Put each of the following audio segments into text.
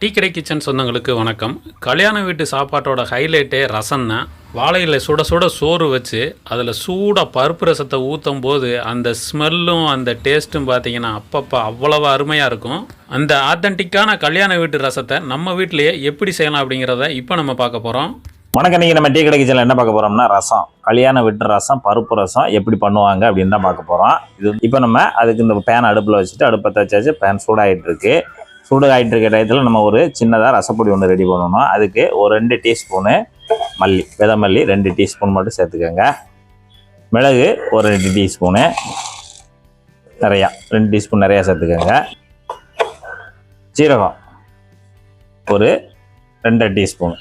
Tea கடை kitchen சொந்தங்களுக்கு வணக்கம். கல்யாண வீட்டு சாப்பாட்டோட ஹைலைட்டே ரசம் தான். வாழையில் சுட சுட சோறு வச்சு அதில் சூடாக பருப்பு ரசத்தை ஊற்றும் போது அந்த ஸ்மெல்லும் அந்த டேஸ்ட்டும் பார்த்தீங்கன்னா அப்பப்போ அவ்வளவு அருமையாக இருக்கும். அந்த ஆத்தென்டிக்கான கல்யாண வீட்டு ரசத்தை நம்ம வீட்டிலையே எப்படி செய்யலாம் அப்படிங்கிறத இப்போ நம்ம பார்க்க போகிறோம். வணக்கம். நீங்கள் நம்ம டீ கடை கிச்சனில் என்ன பார்க்க போகிறோம்னா ரசம், கல்யாண வீட்டு ரசம், பருப்பு ரசம் எப்படி பண்ணுவாங்க அப்படின்னு தான் பார்க்க போகிறோம். இது இப்போ நம்ம அதுக்கு இந்த பேன் அடுப்பில் வச்சுட்டு அடுப்பத்தை வச்சாச்சு. பேன் சூடாகிட்டு இருக்கு. சூடாகிட்டு இருக்க டயத்தில் நம்ம ஒரு சின்னதாக ரசப்பொடி ஒன்று ரெடி பண்ணணும். அதுக்கு ஒரு 2 டீஸ்பூனு மல்லி, விதை மல்லி 2 டீஸ்பூன் மட்டும் சேர்த்துக்கோங்க. மிளகு ஒரு 2 டீஸ்பூனு, நிறையா 2 டீஸ்பூன் நிறையா சேர்த்துக்கோங்க. சீரகம் ஒரு 2 டீஸ்பூன்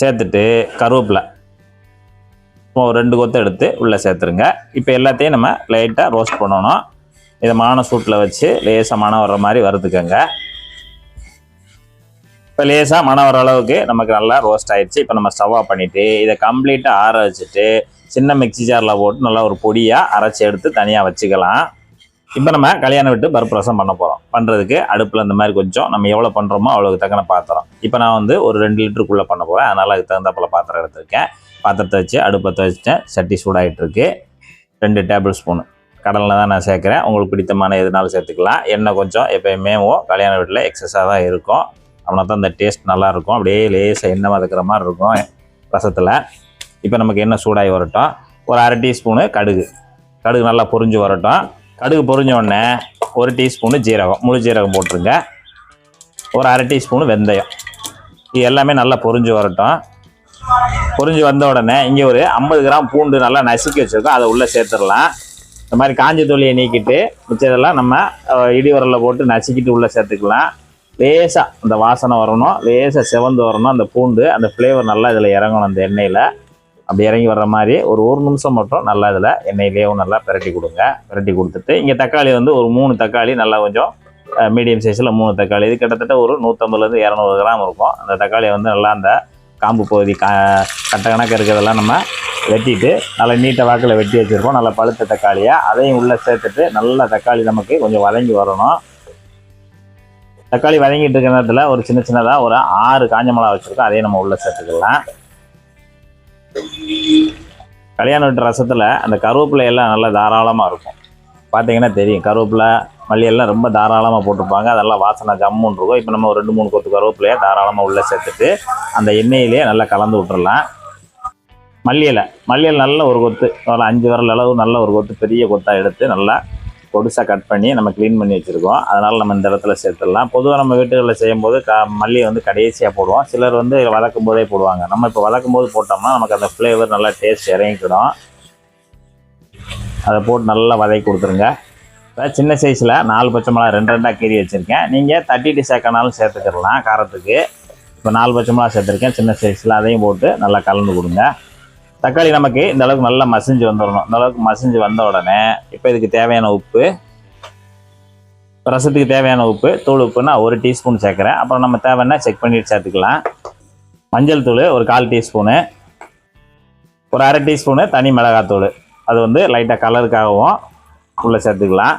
சேர்த்துட்டு கருவேப்பிலை ஒரு 2 கொத்து எடுத்து உள்ளே சேர்த்துருங்க. இப்போ எல்லாத்தையும் நம்ம லைட்டாக ரோஸ்ட் பண்ணணும். இதை மான சூட்டில் வச்சு லேசாக மனம் வர்ற மாதிரி வறுத்துக்கோங்க. இப்போ லேசாக மனம் வர அளவுக்கு நமக்கு நல்லா ரோஸ்ட் ஆகிடுச்சு. இப்போ நம்ம ஸ்டவ் ஆஃப் பண்ணிவிட்டு இதை கம்ப்ளீட்டாக ஆற வச்சுட்டு சின்ன மிக்ஸி ஜாரில் போட்டு நல்லா ஒரு பொடியாக அரைச்சி எடுத்து தனியாக வச்சுக்கலாம். இப்போ நம்ம கல்யாண வீட்டு பருப்பு ரசம் பண்ண போகிறோம். பண்ணுறதுக்கு அடுப்பில் இந்த மாதிரி கொஞ்சம் நம்ம எவ்வளோ பண்ணுறோமோ அவ்வளோக்கு தக்கன பாத்திரம். இப்போ நான் வந்து ஒரு 2 லிட்டருக்குள்ளே பண்ண போகிறேன். அதனால் அதுக்கு தகுந்தாப்பில் பாத்திரம் எடுத்துருக்கேன். பாத்திரத்தை வச்சு அடுப்பத்தை வச்சுட்டேன். சட்டி சூடாகிட்டுருக்கு. 2 டேபிள் ஸ்பூனு கடலில் தான் நான் சேர்க்குறேன். உங்களுக்கு பிடித்தமான எதுனாலும் சேர்த்துக்கலாம். எண்ணெய் கொஞ்சம் எப்போயுமே கல்யாண வீட்டில் எக்ஸஸாக தான் இருக்கும். அப்படின்னா தான் அந்த டேஸ்ட் நல்லாயிருக்கும். அப்படியே லேசாக எண்ணெய் வதக்குற மாதிரி இருக்கும் ரசத்தில். இப்போ நமக்கு எண்ணெய் சூடாகி வரட்டும். ஒரு 1/2 டீஸ்பூனு கடுகு நல்லா பொரிஞ்சு வரட்டும். கடுகு பொரிஞ்ச உடனே 1 டீஸ்பூனு ஜீரகம், முழு ஜீரகம் போட்டுருங்க. ஒரு 1/2 டீஸ்பூனு வெந்தயம். இது எல்லாமே நல்லா பொரிஞ்சு வரட்டும். பொரிஞ்சு வந்த உடனே இங்கே ஒரு 50 கிராம் பூண்டு நல்லா நசுக்கி வச்சுருக்கோம். அதை உள்ளே சேர்த்துடலாம். இந்த மாதிரி காஞ்சி தொலியை நீக்கிட்டு மிச்சதெல்லாம் நம்ம இடிவரலில் போட்டு நசுக்கிட்டு உள்ளே சேர்த்துக்கலாம். லேசாக அந்த வாசனை வரணும், லேசாக செவந்து வரணும். அந்த பூண்டு அந்த ஃப்ளேவர் நல்லா இதில் இறங்கணும். அந்த எண்ணெயில் அப்படி இறங்கி வர்ற மாதிரி ஒரு நிமிஷம் மட்டும் நல்லா இதில் எண்ணெயிலேயும் நல்லா பிரட்டி கொடுங்க. பிரட்டி கொடுத்துட்டு இங்கே தக்காளி வந்து ஒரு 3 தக்காளி நல்லா கொஞ்சம் மீடியம் சைஸில் 3 தக்காளி. இது கிட்டத்தட்ட ஒரு 150 to 200 கிராம் இருக்கும். அந்த தக்காளியை வந்து நல்லா அந்த காம்பு பகுதி கட்ட கணக்கு இருக்கிறதெல்லாம் நம்ம வெட்டிட்டு நல்லா நீட்டை வாக்கில் வெட்டி வச்சுருக்கோம். நல்லா பழுத்த தக்காளியை அதையும் உள்ளே சேர்த்துட்டு நல்லா தக்காளி நமக்கு கொஞ்சம் வதங்கி வரணும். தக்காளி வதங்கிட்டு இருக்கிற நேரத்தில் ஒரு சின்னதாக ஒரு 6 காஞ்ச மிளகா வச்சுருக்கோம். அதையும் நம்ம உள்ளே சேர்த்துக்கலாம். கல்யாண வீட்டு ரசத்தில் அந்த கருவேப்பிலை எல்லாம் நல்லா தாராளமாக இருக்கும். பார்த்தீங்கன்னா தெரியும், கருவேப்பிலை மல்லியெல்லாம் ரொம்ப தாராளமாக போட்டிருப்பாங்க. அதெல்லாம் வாசனை ஜம்முன்னு இருக்கும். இப்போ நம்ம ஒரு 2-3 கொத்து கருவேப்பிலையை தாராளமாக உள்ளே சேர்த்துட்டு அந்த எண்ணெயிலேயே நல்லா கலந்து விட்டுறலாம். மல்லியில் நல்ல ஒரு கொத்து, ஒரு 5 விரல் அளவு நல்ல ஒரு கொத்து பெரிய கொத்தாக எடுத்து நல்லா பொடிசாக கட் பண்ணி நம்ம க்ளீன் பண்ணி வச்சுருக்கோம். அதனால் நம்ம இந்த இடத்துல சேர்த்துடலாம். பொதுவாக நம்ம வீட்டுகளில் செய்யும்போது மல்லியை வந்து கடைசியாக போடுவோம். சிலர் வந்து வதக்கும் போதே போடுவாங்க. நம்ம இப்போ வதக்கும் போது போட்டோம்னா நமக்கு அந்த ஃப்ளேவர் நல்லா டேஸ்ட் இறங்கிக்கிடும். அதை போட்டு நல்லா வதக்கி கொடுத்துருங்க. சின்ன சைஸில் 4 பச்சை மிளகா 2 கீறி வச்சுருக்கேன். நீங்கள் தட்டிட்டு சேர்க்கனாலும் சேர்த்துக்கிடலாம் காரத்துக்கு. இப்போ 4 பச்சை மிளகா சேர்த்துருக்கேன் சின்ன சைஸில். அதையும் போட்டு நல்லா கலந்து கொடுங்க. தக்காளி நமக்கு இந்த அளவுக்கு நல்லா மசிஞ்சு வந்துடணும். இந்த அளவுக்கு மசிஞ்சு வந்த உடனே இப்போ இதுக்கு தேவையான உப்பு, ரசத்துக்கு தேவையான உப்பு, தூள் உப்புன்னா 1 டீஸ்பூன் சேர்க்குறேன். அப்புறம் நம்ம தேவைன்னா செக் பண்ணிட்டு சேர்த்துக்கலாம். மஞ்சள் தூள் ஒரு 1/4 டீஸ்பூனு, ஒரு 1/2 டீஸ்பூனு தனி மிளகாத்தூள், அது வந்து லைட்டாக கலருக்காகவும் உள்ளே சேர்த்துக்கலாம்.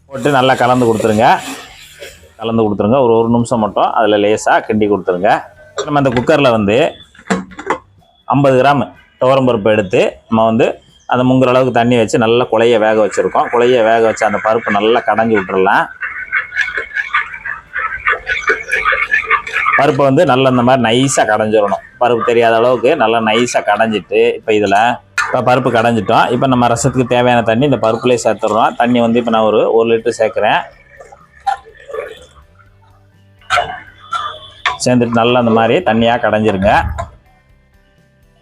போட்டு நல்லா கலந்து கொடுத்துருங்க. ஒரு நிமிஷம் மட்டும் அதில் லேசாக கிண்டி கொடுத்துருங்க. நம்ம அந்த குக்கரில் வந்து 50 கிராம் துவரம்பருப்பு எடுத்து நம்ம வந்து அந்த முங்குற அளவுக்கு தண்ணி வச்சு நல்லா குழைய வேக வச்சுருக்கோம். குழைய வேக வச்சு அந்த பருப்பு நல்லா கடைஞ்சி விட்டுறலாம். பருப்பை வந்து நல்லா இந்த மாதிரி நைஸாக கடைஞ்சிடணும். பருப்பு தெரியாத அளவுக்கு நல்லா நைஸாக கடைஞ்சிட்டு இப்போ இதில் பருப்பு கடைஞ்சிட்டோம். இப்போ நம்ம ரசத்துக்கு தேவையான தண்ணி இந்த பருப்புலேயே சேர்த்துடுறோம். தண்ணி வந்து இப்போ நான் ஒரு 1 லிட்டர் சேர்க்குறேன். சேர்ந்துட்டு நல்லா அந்த மாதிரி தண்ணியாக கடைஞ்சிருங்க.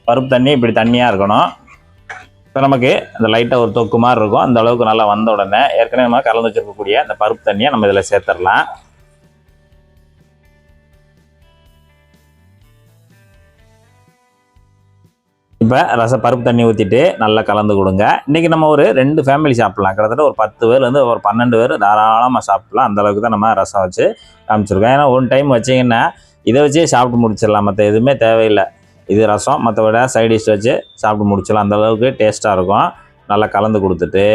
பருப்பு தண்ணி இப்படி தண்ணியாக இருக்கணும். இப்போ நமக்கு அந்த லைட்டாக ஒரு தொக்கு மாதிரி இருக்கும். அந்த அளவுக்கு நல்லா வந்த உடனே ஏற்கனவே நம்ம கலந்து வச்சுருக்கக்கூடிய அந்த பருப்பு தண்ணியை நம்ம இதில் சேர்த்துடலாம். இப்போ பருப்பு தண்ணி ஊற்றிட்டு நல்லா கலந்து கொடுங்க. இன்றைக்கி நம்ம ஒரு 2 ஃபேமிலி சாப்பிட்லாம். கிட்டத்தட்ட ஒரு 10 பேர்லேருந்து ஒரு 12 பேர் தாராளமாக சாப்பிட்லாம். அந்தளவுக்கு தான் நம்ம ரசம் வச்சு காமிச்சிருக்கோம். ஏன்னா 1 டைம் வச்சிங்கன்னா இதை வச்சே சாப்பிட்டு முடிச்சிடலாம். மற்ற எதுவுமே தேவையில்லை. இது ரசம், மற்றவிட சைட் டிஷ் வச்சு சாப்பிட்டு முடிச்சிடலாம். அந்தளவுக்கு டேஸ்ட்டாக இருக்கும். நல்லா கலந்து கொடுத்துட்டு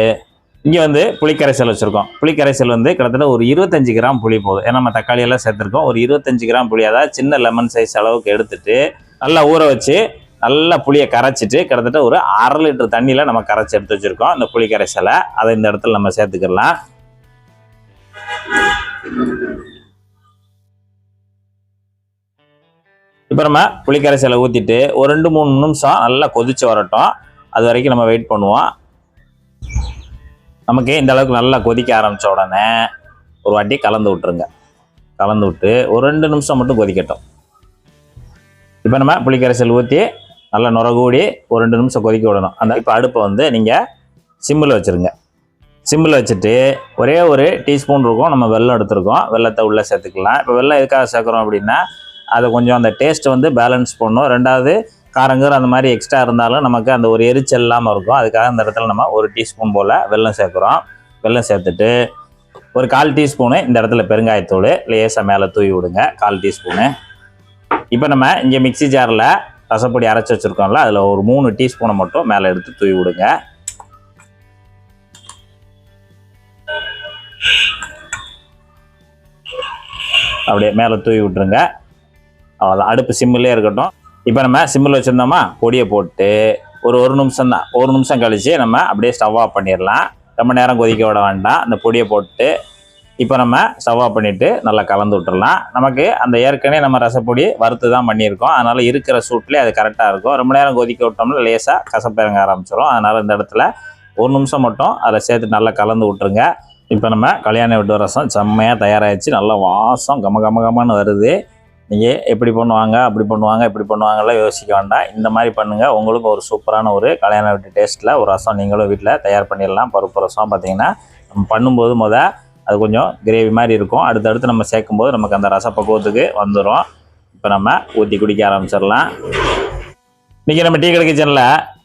இங்கே வந்து புளிக்கரைசல் வச்சுருக்கோம். புளிக்கரைசல் வந்து கிட்டத்தட்ட ஒரு 25 கிராம் புளி போதும். ஏன்னா நம்ம தக்காளி எல்லாம் சேர்த்துருக்கோம். ஒரு 25 கிராம் புளி, அதாவது சின்ன லெமன் சைஸ் அளவுக்கு எடுத்துட்டு நல்லா ஊற வச்சு நல்லா புளியை கரைச்சிட்டு கிட்டத்தட்ட ஒரு 1/2 லிட்டர் தண்ணியில் நம்ம கரைச்சி எடுத்து வச்சுருக்கோம். அந்த புளி கரைசலை அதை இந்த இடத்துல நம்ம சேர்த்துக்கலாம். இப்போ நம்ம புளிக்கரைசலை ஊற்றிட்டு ஒரு 2-3 நிமிஷம் நல்லா கொதிச்சு வரட்டும். அது வரைக்கும் நம்ம வெயிட் பண்ணுவோம். நமக்கு இந்த அளவுக்கு நல்லா கொதிக்க ஆரம்பித்த உடனே ஒரு வாட்டி கலந்து விட்டுருங்க. கலந்து விட்டு ஒரு 2 நிமிஷம் மட்டும் கொதிக்கட்டும். இப்போ நம்ம புளிக்கரைசல் ஊற்றி நல்லா நுரகூடி ஒரு 2 நிமிஷம் கொதிக்க விடணும். அந்த இப்போ அடுப்பை வந்து நீங்கள் சிம்மில் வச்சுருங்க. சிம்மில் வச்சுட்டு ஒரே ஒரு டீஸ்பூன் இருக்கும் நம்ம வெல்லம் எடுத்துருக்கோம். வெல்லத்தை உள்ளே சேர்த்துக்கலாம். இப்போ வெல்லம் எதுக்காக சேர்க்குறோம் அப்படின்னா அதை கொஞ்சம் அந்த டேஸ்ட்டை வந்து பேலன்ஸ் பண்ணும். ரெண்டாவது காரங்கர் அந்த மாதிரி எக்ஸ்ட்ரா இருந்தாலும் நமக்கு அந்த ஒரு எரிச்சல் இல்லாமல் இருக்கும். அதுக்காக இந்த இடத்துல நம்ம ஒரு டீஸ்பூன் போல் வெல்லம் சேர்க்குறோம். வெல்லம் சேர்த்துட்டு ஒரு 1/4 டீஸ்பூனு இந்த இடத்துல பெருங்காயத்தூள் லேசாக மேலே தூவி விடுங்க. 1/4 டீஸ்பூனு. இப்போ நம்ம இங்கே மிக்சி ஜாரில் ரசப்பொடி அரைச்சி வச்சுருக்கோம்ல, அதில் ஒரு 3 டீஸ்பூனை மட்டும் மேலே எடுத்து தூவி விடுங்க. அப்படியே மேலே தூவி விட்டுருங்க. அவ்வளோதான். அடுப்பு சிம்மிலே இருக்கட்டும். இப்போ நம்ம சிம்மில் வச்சுருந்தோமா, பொடியை போட்டு ஒரு நிமிஷம் தான், 1 நிமிஷம் கழித்து நம்ம அப்படியே ஸ்டவ் ஆஃப் பண்ணிடலாம். ரொம்ப நேரம் கொதிக்க விட வேண்டாம். அந்த பொடியை போட்டு இப்போ நம்ம ஸ்டவ் ஆஃப் பண்ணிவிட்டு நல்லா கலந்து விட்டுடலாம். நமக்கு அந்த ஏற்கனவே நம்ம ரசப்பொடி வறுத்து தான் பண்ணியிருக்கோம். அதனால் இருக்கிற சூட்லேயே அது கரெக்டாக இருக்கும். ரொம்ப நேரம் கொதிக்க விட்டோம்னா லேசாக கசப்பிறங்க ஆரம்பிச்சிடும். அதனால் இந்த இடத்துல 1 நிமிஷம் மட்டும் அதில் சேர்த்து நல்லா கலந்து விட்டுருங்க. இப்போ நம்ம கல்யாண வீட்டு ரசம் செம்மையாக தயாராகிடுச்சு. நல்லா வாசம் கமன்னு வருது. நீங்கள் எப்படி பண்ணுவாங்க, அப்படி பண்ணுவாங்க, இப்படி பண்ணுவாங்கலாம் யோசிக்க வேண்டாம். இந்த மாதிரி பண்ணுங்கள். உங்களுக்கு ஒரு சூப்பரான ஒரு கல்யாண வீட்டு டேஸ்ட்டில் ஒரு ரசம் நீங்களும் வீட்டில் தயார் பண்ணிடலாம். பருப்பு ரசம் பார்த்திங்கன்னா நம்ம பண்ணும்போது அது கொஞ்சம் கிரேவி மாதிரி இருக்கும். அடுத்தடுத்து நம்ம சேர்க்கும்போது நமக்கு அந்த ரச பக்குவத்துக்கு வந்துடும். இப்போ நம்ம ஊற்றி குடிக்க ஆரம்பிச்சிடலாம். இன்றைக்கி நம்ம டீ கடை கிச்சனில்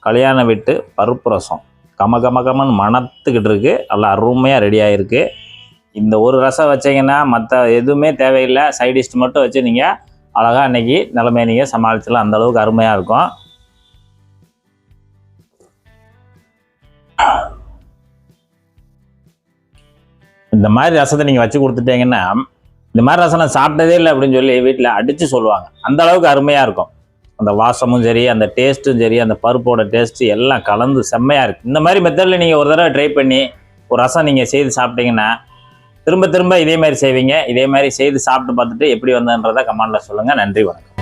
கல்யாண வீட்டு பருப்பு ரசம் கமன்னு மணத்துக்கிட்டு இருக்குது. நல்லா அருமையாக ரெடி ஆகிருக்கு. இந்த ஒரு ரசம் வச்சிங்கன்னா மற்ற எதுவுமே தேவையில்லை. சைடிஷ் மட்டும் வச்சு நீங்கள் அழகாக இன்றைக்கி நிலைமையை நீங்கள் சமாளிச்சிடலாம். அந்தளவுக்கு அருமையாக இருக்கும். இந்த மாதிரி ரசத்தை நீங்கள் வச்சு கொடுத்துட்டீங்கன்னா, இந்த மாதிரி ரசம் நான் சாப்பிட்டதே இல்லை அப்படின்னு சொல்லி வீட்டில் அடித்து சொல்லுவாங்க. அந்த அளவுக்கு அருமையாக இருக்கும். அந்த வாசமும் சரி, அந்த டேஸ்ட்டும் சரி, அந்த பருப்போட டேஸ்ட்டு எல்லாம் கலந்து செம்மையாக இருக்குது. இந்த மாதிரி மெத்தடில் நீங்கள் ஒரு தடவை ட்ரை பண்ணி ஒரு ரசம் நீங்கள் செய்து சாப்பிட்டீங்கன்னா திரும்ப இதே மாதிரி செய்வீங்க. இதே மாதிரி செய்து சாப்பிட்டு பார்த்துட்டு எப்படி வந்ததுன்றதை கமெண்ட்டில் சொல்லுங்கள். நன்றி, வணக்கம்.